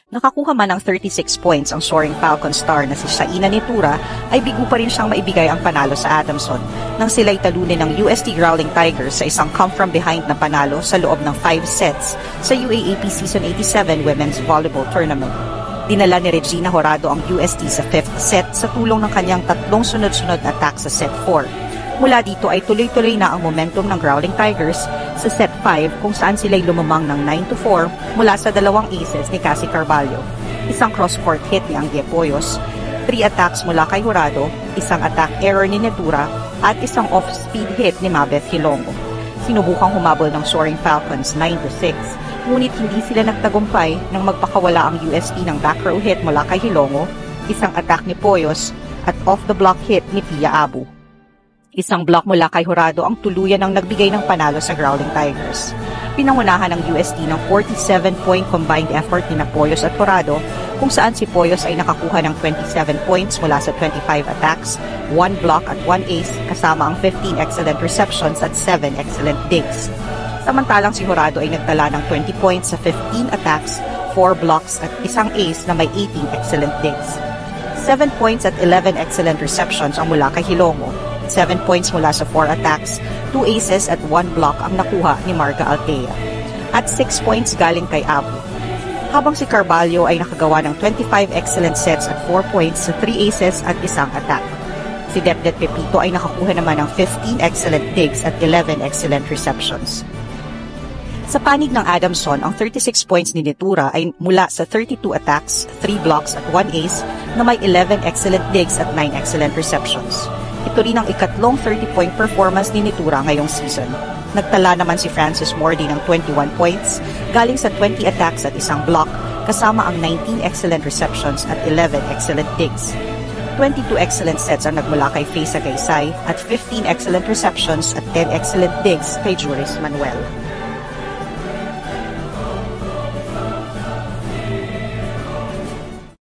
Nakakuha man ng 36 points ang soaring Falcon star na si Shaina Nitura, ay bigo pa rin siyang maibigay ang panalo sa Adamson nang sila'y talunin ng UST Growling Tigers sa isang come-from-behind na panalo sa loob ng 5 sets sa UAAP Season 87 Women's Volleyball Tournament. Dinala ni Regina Horado ang UST sa 5th set sa tulong ng kanyang tatlong sunod-sunod attack sa set 4. Mula dito ay tuloy-tuloy na ang momentum ng Growling Tigers sa set 5 kung saan sila'y lumamang ng 9-4 mula sa dalawang aces ni Cassie Carvalho, isang cross-court hit ni Angge Poyos, 3 attacks mula kay Horado, isang attack error ni Nitura at isang off-speed hit ni Mabeth Hilongo. Sinubukang humabol ng Soaring Falcons 9-6, ngunit hindi sila nagtagumpay nang magpakawala ang UST ng back row hit mula kay Hilongo, isang attack ni Poyos at off-the-block hit ni Pia Abu. Isang block mula kay Horado ang tuluyan ng nagbigay ng panalo sa Growling Tigers. Pinangunahan ng UST ng 47-point combined effort ni Poyos at Horado, kung saan si Poyos ay nakakuha ng 27 points mula sa 25 attacks, 1 block at 1 ace kasama ang 15 excellent receptions at 7 excellent digs. Samantalang si Horado ay nagtala ng 20 points sa 15 attacks, 4 blocks at isang ace na may 18 excellent digs. 7 points at 11 excellent receptions ang mula kay Hilongo. 7 points mula sa 4 attacks, 2 aces at 1 block ang nakuha ni Marga Altea. At 6 points galing kay Abu. Habang si Carvalho ay nakagawa ng 25 excellent sets at 4 points sa 3 aces at isang attack. Si Depdet Pepito ay nakakuha naman ng 15 excellent digs at 11 excellent receptions. Sa panig ng Adamson, ang 36 points ni Nitura ay mula sa 32 attacks, 3 blocks at 1 ace na may 11 excellent digs at 9 excellent receptions. Ito rin ang ikatlong 30-point performance ni Nitura ngayong season. Nagtala naman si Francis Mordi ng 21 points, galing sa 20 attacks at isang block, kasama ang 19 excellent receptions at 11 excellent digs. 22 excellent sets ang nagmula kay Faye Sagaysay at 15 excellent receptions at 10 excellent digs kay Juris Manuel.